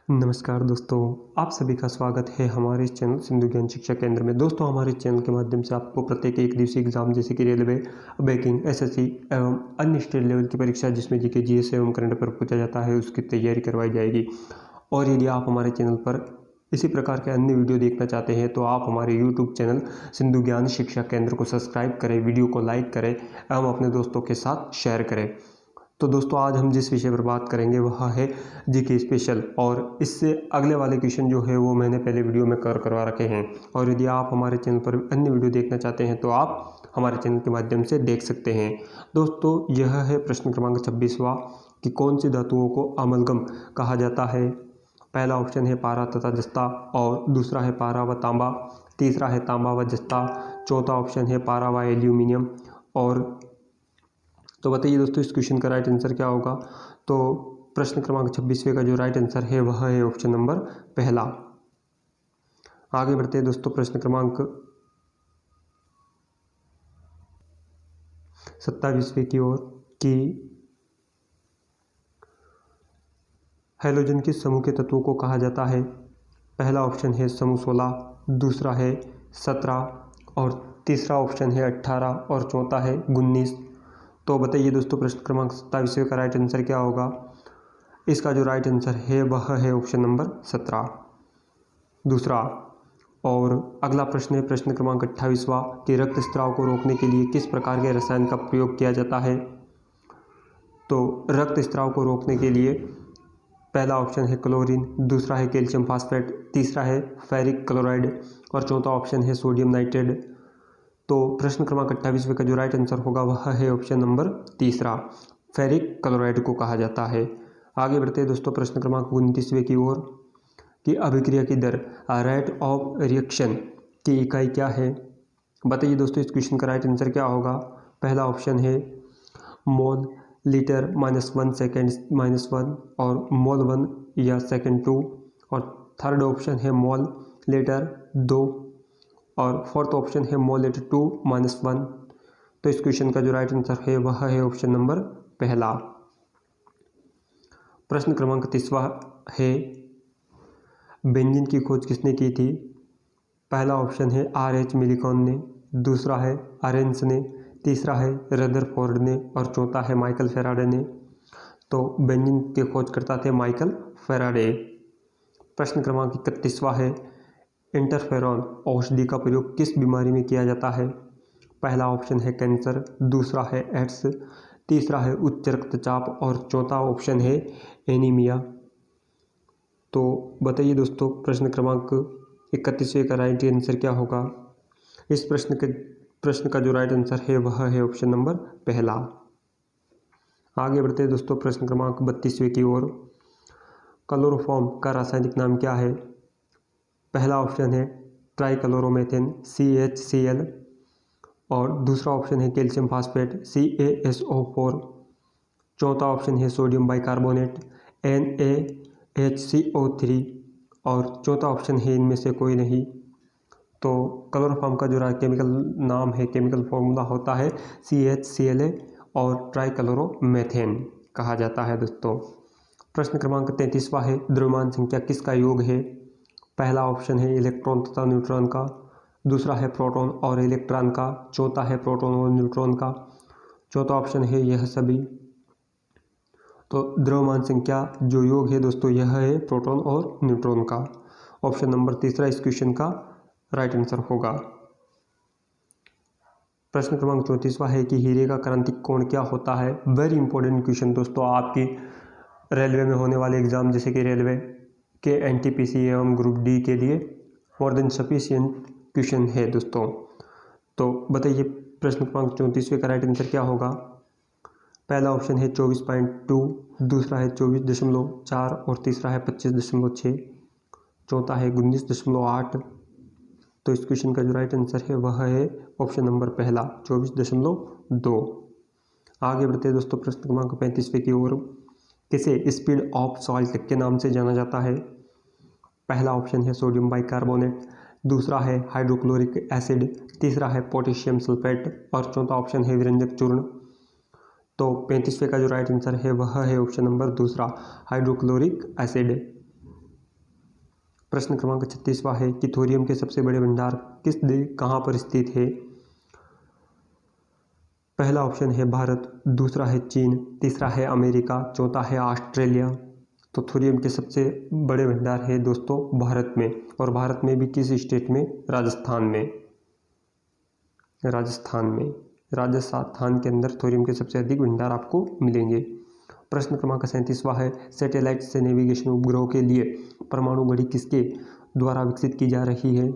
नमस्कार दोस्तों, आप सभी का स्वागत है हमारे इस चैनल सिंधु ज्ञान शिक्षा केंद्र में। दोस्तों, हमारे चैनल के माध्यम से आपको प्रत्येक एक दिवसीय एग्जाम जैसे कि रेलवे, बैंकिंग, एसएससी एवं अन्य स्टेट लेवल की परीक्षा जिसमें जीके, जीएस एवं करंट अफेयर पूछा जाता है, उसकी तैयारी करवाई जाएगी। और यदि आप हमारे चैनल पर इसी प्रकार के अन्य वीडियो देखना चाहते हैं तो आप हमारे यूट्यूब चैनल सिंधु ज्ञान शिक्षा केंद्र को सब्सक्राइब करें, वीडियो को लाइक करें एवं अपने दोस्तों के साथ शेयर करें। तो दोस्तों, आज हम जिस विषय पर बात करेंगे वह है जीके स्पेशल, और इससे अगले वाले क्वेश्चन जो है वो मैंने पहले वीडियो में कवर करवा रखे हैं। और यदि आप हमारे चैनल पर अन्य वीडियो देखना चाहते हैं तो आप हमारे चैनल के माध्यम से देख सकते हैं। दोस्तों, यह है प्रश्न क्रमांक 26वां कि कौन सी धातुओं को अमलगम कहा जाता है। पहला ऑप्शन है पारा तथा जस्ता, और दूसरा है पारा व तांबा, तीसरा है तांबा व जस्ता, चौथा ऑप्शन है पारा व एल्यूमिनियम। और तो बताइए दोस्तों, इस क्वेश्चन का राइट आंसर क्या होगा। तो प्रश्न क्रमांक 26वें का जो राइट आंसर है वह है ऑप्शन नंबर पहला। आगे बढ़ते हैं दोस्तों प्रश्न क्रमांक 27वें की ओर कि हैलोजन किस समूह के तत्वों को कहा जाता है। पहला ऑप्शन है समूह 16, दूसरा है 17 और तीसरा ऑप्शन है 18 और चौथा है 19। तो बताइए दोस्तों, प्रश्न क्रमांक 27वें का राइट आंसर क्या होगा। इसका जो राइट आंसर है वह है ऑप्शन नंबर 17, दूसरा। और अगला प्रश्न है प्रश्न क्रमांक 28वां कि रक्त स्राव को रोकने के लिए किस प्रकार के रसायन का प्रयोग किया जाता है। तो रक्त स्राव को रोकने के लिए पहला ऑप्शन है क्लोरीन, दूसरा है कैल्शियम फास्फेट, तीसरा है फेरिक क्लोराइड और चौथा ऑप्शन है सोडियम नाइट्रेट। तो प्रश्न क्रमांक 28वें का जो राइट आंसर होगा वह है ऑप्शन नंबर तीसरा, फेरिक क्लोराइड को कहा जाता है। आगे बढ़ते हैं दोस्तों प्रश्न क्रमांक 29वें की ओर कि अभिक्रिया की दर, रेट ऑफ रिएक्शन की इकाई क्या है। बताइए दोस्तों, इस क्वेश्चन का राइट आंसर क्या होगा। पहला ऑप्शन है मोल लीटर -1 सेकेंड -1 और मोल 1 या सेकेंड 2, और थर्ड ऑप्शन है मोल लीटर 2 और फोर्थ ऑप्शन है मोल लीटर 2 -1। तो इस क्वेश्चन का जो राइट आंसर है वह है ऑप्शन नंबर पहला। प्रश्न क्रमांक 30वां है बेंजीन की खोज किसने की थी। पहला ऑप्शन है RH मिलिकॉन ने, दूसरा है अरेंस ने, तीसरा है रदरफोर्ड ने और चौथा है माइकल फेराडे ने। तो बेंजीन के खोजकर्ता थे माइकल फेराडे। प्रश्न क्रमांक 31वां है इंटरफेरॉन औषधि का प्रयोग किस बीमारी में किया जाता है। पहला ऑप्शन है कैंसर, दूसरा है एड्स, तीसरा है उच्च रक्तचाप और चौथा ऑप्शन है एनीमिया। तो बताइए दोस्तों, प्रश्न क्रमांक 31वें का राइट आंसर क्या होगा। इस प्रश्न का जो राइट आंसर है वह है ऑप्शन नंबर पहला। आगे बढ़ते हैं दोस्तों प्रश्न क्रमांक 32वें की ओर। क्लोरोफॉर्म का रासायनिक नाम क्या है। पहला ऑप्शन है ट्राइक्लोरोमेथेन CHCl और दूसरा ऑप्शन है कैल्शियम फास्फेट CaSO4, चौथा ऑप्शन है सोडियम बाइकार्बोनेट NaHCO3 और चौथा ऑप्शन है इनमें से कोई नहीं। तो क्लोरोफॉर्म का जो केमिकल नाम है, केमिकल फॉर्मूला होता है CHCl और ट्राइक्लोरोमेथेन कहा जाता है दोस्तों। प्रश्न क्रमांक 33वां है द्रव्यमान संख्या किसका योग है। पहला ऑप्शन है इलेक्ट्रॉन तथा न्यूट्रॉन का, दूसरा है प्रोटॉन और इलेक्ट्रॉन का, चौथा है प्रोटॉन और न्यूट्रॉन का, चौथा ऑप्शन है यह सभी। तो द्रव्यमान संख्या जो योग है दोस्तों यह है प्रोटॉन और न्यूट्रॉन का। ऑप्शन नंबर तीसरा इस क्वेश्चन का राइट आंसर होगा। प्रश्न क्रमांक 34वां है कि हीरे का क्रांतिक कोण क्या होता है। वेरी इंपॉर्टेंट क्वेश्चन दोस्तों, आपकी रेलवे में होने वाले एग्जाम जैसे कि रेलवे के NTPC एवं ग्रुप D के लिए मोर देन सफिशिएंट क्वेश्चन है दोस्तों। तो बताइए प्रश्न क्रमांक 34वें का राइट आंसर क्या होगा। पहला ऑप्शन है 24.2, दूसरा है 24.4 और तीसरा है 25.6, चौथा है 19.8। तो इस क्वेश्चन का जो राइट आंसर है वह है ऑप्शन नंबर पहला 24.2। आगे बढ़ते हैं दोस्तों प्रश्न क्रमांक 35वें की ओर। किसे स्पीड ऑफ सॉल्ट के नाम से जाना जाता है। पहला ऑप्शन है सोडियम बाइकार्बोनेट, दूसरा है हाइड्रोक्लोरिक एसिड, तीसरा है पोटेशियम सल्फेट और चौथा ऑप्शन है विरंजक चूर्ण। तो 35वें का जो राइट आंसर है वह है ऑप्शन नंबर दूसरा, हाइड्रोक्लोरिक एसिड। प्रश्न क्रमांक 36वां है कि थोरियम के सबसे बड़े भंडार कहाँ पर स्थित है। पहला ऑप्शन है भारत, दूसरा है चीन, तीसरा है अमेरिका, चौथा है ऑस्ट्रेलिया। तो थोरियम के सबसे बड़े भंडार है दोस्तों भारत में, और भारत में भी किस स्टेट में? राजस्थान में। राजस्थान के अंदर थोरियम के सबसे अधिक भंडार आपको मिलेंगे। प्रश्न क्रमांक 37वां है सैटेलाइट से नेविगेशन उपग्रहों के लिए परमाणु घड़ी किसके द्वारा विकसित की जा रही है।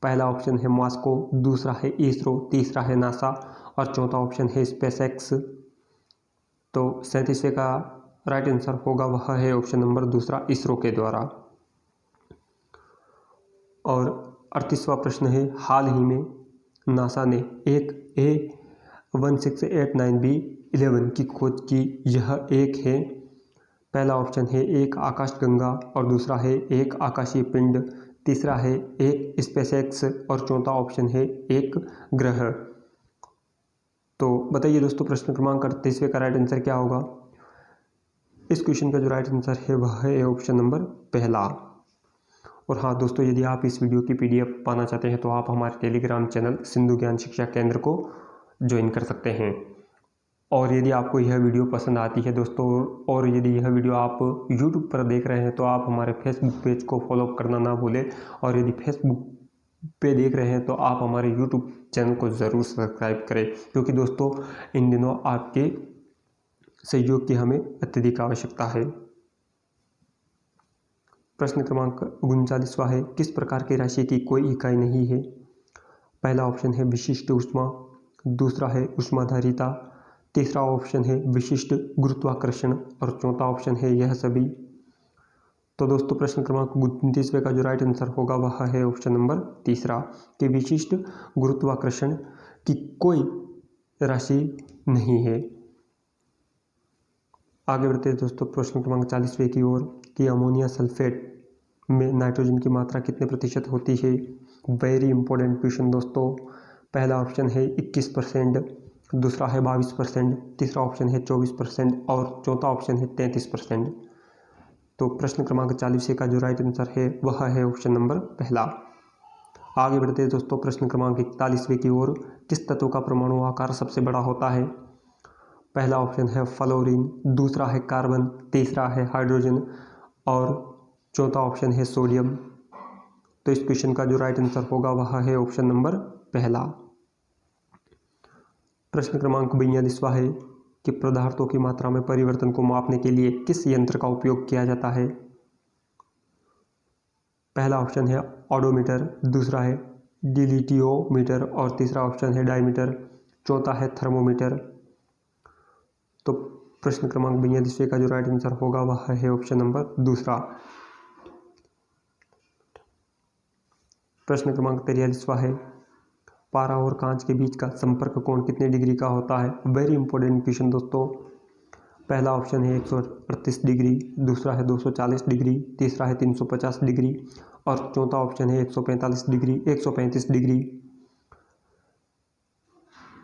पहला ऑप्शन है मॉस्को, दूसरा है इसरो, तीसरा है नासा और चौथा ऑप्शन है स्पेसएक्स। तो 37वें का राइट आंसर होगा वह है ऑप्शन नंबर दूसरा, इसरो के द्वारा। और 38वां प्रश्न है हाल ही में नासा ने एक A1689B11 की खोज की, यह एक है। पहला ऑप्शन है एक आकाशगंगा और दूसरा है एक आकाशीय पिंड, तीसरा है एक स्पेसएक्स और चौथा ऑप्शन है एक ग्रह। तो बताइए दोस्तों प्रश्न क्रमांक 38वें का राइट आंसर क्या होगा। इस क्वेश्चन का जो राइट आंसर है वह है ऑप्शन नंबर पहला। और हाँ दोस्तों, यदि आप इस वीडियो की PDF पाना चाहते हैं तो आप हमारे टेलीग्राम चैनल सिंधु ज्ञान शिक्षा केंद्र को ज्वाइन कर सकते हैं। और यदि आपको यह वीडियो पसंद आती है दोस्तों, और यदि यह वीडियो आप YouTube पर देख रहे हैं तो आप हमारे फेसबुक पेज को फॉलो करना ना भूलें, और यदि फेसबुक पे देख रहे हैं तो आप हमारे YouTube चैनल को ज़रूर सब्सक्राइब करें, क्योंकि दोस्तों इन दिनों आपके सहयोग की हमें अत्यधिक आवश्यकता है। प्रश्न क्रमांक 39वां है किस प्रकार की राशि की कोई इकाई नहीं है। पहला ऑप्शन है विशिष्ट ऊष्मा, दूसरा है ऊष्माधारिता, तीसरा ऑप्शन है विशिष्ट गुरुत्वाकर्षण और चौथा ऑप्शन है यह सभी। तो दोस्तों प्रश्न क्रमांक 29वें का जो राइट आंसर होगा वह है ऑप्शन नंबर तीसरा, कि विशिष्ट गुरुत्वाकर्षण की कोई राशि नहीं है। आगे बढ़ते हैं दोस्तों प्रश्न क्रमांक 40वें की ओर, कि अमोनिया सल्फेट में नाइट्रोजन की मात्रा कितने प्रतिशत होती है। वेरी इंपॉर्टेंट क्वेश्चन दोस्तों। पहला ऑप्शन है 21%, दूसरा है 22%, तीसरा ऑप्शन है 24% और चौथा ऑप्शन है 33%। तो प्रश्न क्रमांक 40 का जो राइट आंसर है वह है ऑप्शन नंबर पहला। आगे बढ़ते हैं दोस्तों प्रश्न क्रमांक 41वें की ओर, किस तत्व का परमाणु आकार सबसे बड़ा होता है। पहला ऑप्शन है फ्लोरीन, दूसरा है कार्बन, तीसरा है हाइड्रोजन और चौथा ऑप्शन है सोडियम। तो इस क्वेश्चन का जो राइट आंसर होगा वह है ऑप्शन नंबर पहला। प्रश्न क्रमांक 42वां है कि पदार्थों की मात्रा में परिवर्तन को मापने के लिए किस यंत्र का उपयोग किया जाता है। पहला ऑप्शन है ऑडोमीटर, दूसरा है डिलिटियोमीटर और तीसरा ऑप्शन है डायमीटर, चौथा है थर्मोमीटर। तो प्रश्न क्रमांक 42वें का जो राइट आंसर होगा वह है ऑप्शन नंबर दूसरा। प्रश्न क्रमांक 43वां है पारा और कांच के बीच का संपर्क कोण कितने डिग्री का होता है। वेरी इंपॉर्टेंट क्वेश्चन दोस्तों। पहला ऑप्शन है 138 डिग्री, दूसरा है 240 डिग्री, तीसरा है 350 डिग्री और चौथा ऑप्शन है 135 डिग्री।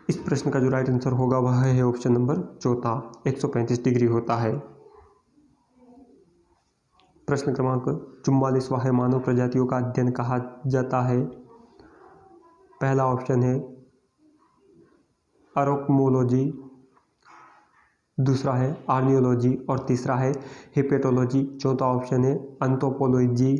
इस प्रश्न का जो राइट आंसर होगा वह है ऑप्शन नंबर चौथा, 135 डिग्री होता है। प्रश्न क्रमांक 44वां है मानव प्रजातियों का अध्ययन कहा जाता है। पहला ऑप्शन है अरोक्मोलॉजी, दूसरा है आर्नियोलॉजी और तीसरा है हिपेटोलॉजी, चौथा ऑप्शन है एंथ्रोपोलॉजी।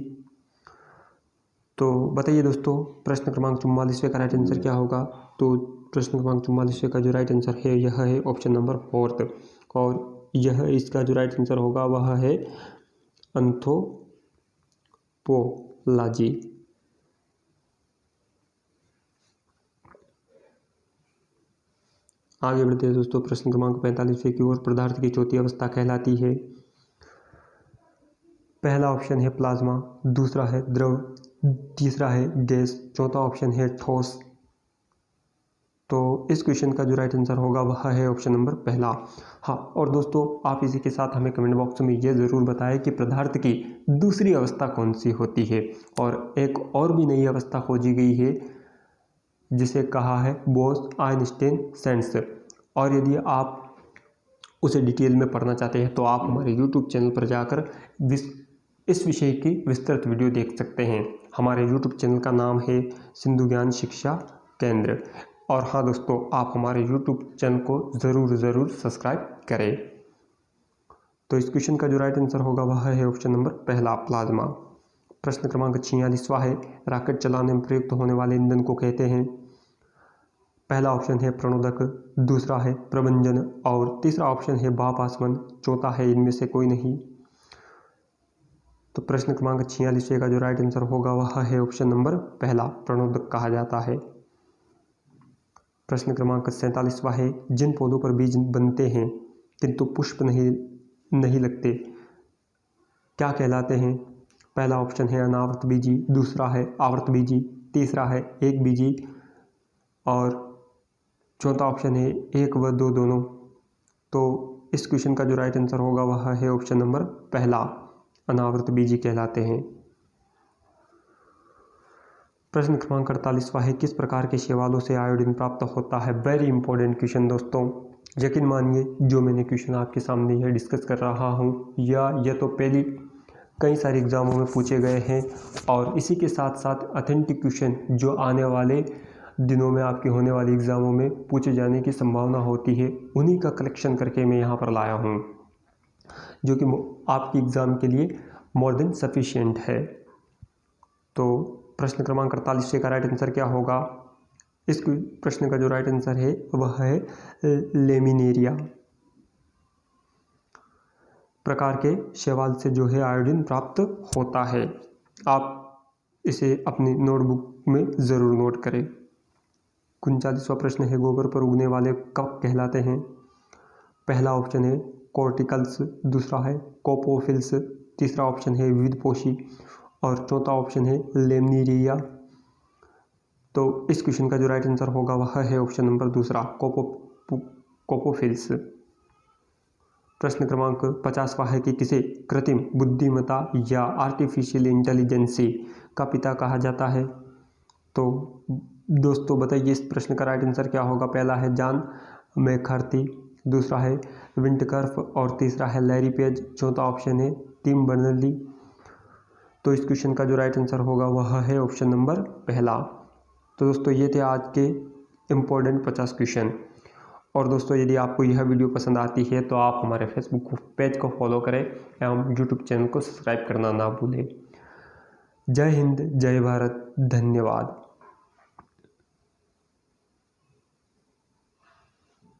तो बताइए दोस्तों प्रश्न क्रमांक 44वें का राइट आंसर क्या होगा। तो प्रश्न क्रमांक 44वें का जो राइट आंसर है यह है ऑप्शन नंबर 4, और यह इसका जो राइट आंसर होगा वह है एंथ्रोपोलॉजी। आगे बढ़ते हैं दोस्तों प्रश्न क्रमांक 45वें की ओर, पदार्थ की चौथी अवस्था कहलाती है। पहला ऑप्शन है प्लाज्मा, दूसरा है द्रव, तीसरा है गैस, चौथा ऑप्शन है ठोस। तो इस क्वेश्चन का जो राइट आंसर होगा वह है ऑप्शन नंबर पहला। हाँ, और दोस्तों आप इसी के साथ हमें कमेंट बॉक्स में ये ज़रूर बताएं कि पदार्थ की दूसरी अवस्था कौन सी होती है। और एक और भी नई अवस्था खोजी गई है जिसे कहा है बोस-आइंस्टीन-सेंस। और यदि आप उसे डिटेल में पढ़ना चाहते हैं तो आप हमारे YouTube चैनल पर जाकर इस विषय की विस्तृत वीडियो देख सकते हैं। हमारे YouTube चैनल का नाम है सिंधु ज्ञान शिक्षा केंद्र। और हाँ दोस्तों, आप हमारे YouTube चैनल को ज़रूर सब्सक्राइब करें। तो इस क्वेश्चन का जो राइट आंसर होगा वह है ऑप्शन नंबर पहला, प्लाज्मा। प्रश्न क्रमांक 46वां है, रॉकेट चलाने में प्रयुक्त होने वाले ईंधन को कहते हैं। पहला ऑप्शन है प्रणोदक, दूसरा है प्रभंजन और तीसरा ऑप्शन है भाप आसवन, चौथा है इनमें से कोई नहीं। तो प्रश्न क्रमांक 46 का जो राइट आंसर होगा वह है ऑप्शन नंबर पहला, प्रणोदक कहा जाता है। प्रश्न क्रमांक 47वां है, जिन पौधों पर बीज बनते हैं किंतु पुष्प नहीं लगते क्या कहलाते हैं? पहला ऑप्शन है अनावृत बीजी, दूसरा है आवर्त बीजी, तीसरा है एक बीजी और चौथा ऑप्शन है एक व दो दोनों। तो इस क्वेश्चन का जो राइट आंसर होगा वह है ऑप्शन नंबर पहला, अनावृत बीजी कहलाते हैं। प्रश्न क्रमांक 48वां है, किस प्रकार के शैवालों से आयोडीन प्राप्त होता है? वेरी इंपॉर्टेंट क्वेश्चन दोस्तों। यकीन मानिए जो मैंने क्वेश्चन आपके सामने यह डिस्कस कर रहा हूँ यह तो पहले कई सारे एग्जामों में पूछे गए हैं और इसी के साथ साथ ऑथेंटिक क्वेश्चन जो आने वाले दिनों में आपके होने वाले एग्जामों में पूछे जाने की संभावना होती है, उन्हीं का कलेक्शन करके मैं यहाँ पर लाया हूँ, जो कि आपकी एग्ज़ाम के लिए मोर देन सफिशिएंट है। तो प्रश्न क्रमांक 48 का राइट आंसर क्या होगा? इस प्रश्न का जो राइट आंसर है वह है लेमिनेरिया प्रकार के शैवाल से जो है आयोडीन प्राप्त होता है। आप इसे अपनी नोटबुक में ज़रूर नोट करें। 39वां प्रश्न है, गोबर पर उगने वाले कवक कहलाते हैं। पहला ऑप्शन है कॉर्टिकल्स, दूसरा है कोपोफिल्स, तीसरा ऑप्शन है विविधपोषी और चौथा ऑप्शन है लेमिनेरिया। तो इस क्वेश्चन का जो राइट आंसर होगा वह है ऑप्शन नंबर दूसरा, कोपोफिल्स। प्रश्न क्रमांक 50वां है कि किसे कृत्रिम बुद्धिमत्ता या आर्टिफिशियल इंटेलिजेंसी का पिता कहा जाता है? तो दोस्तों बताइए इस प्रश्न का राइट आंसर क्या होगा? पहला है जॉन मैकार्थी, दूसरा है विंटकर्फ और तीसरा है लैरी पेज, चौथा ऑप्शन है टिम बर्नर्ली। तो इस क्वेश्चन का जो राइट आंसर होगा वह है ऑप्शन नंबर पहला। तो दोस्तों ये थे आज के इम्पोर्टेंट 50 क्वेश्चन। और दोस्तों यदि आपको यह वीडियो पसंद आती है तो आप हमारे फेसबुक पेज को फॉलो करें एवं यूट्यूब चैनल को सब्सक्राइब करना ना भूलें। जय हिंद, जय भारत, धन्यवाद।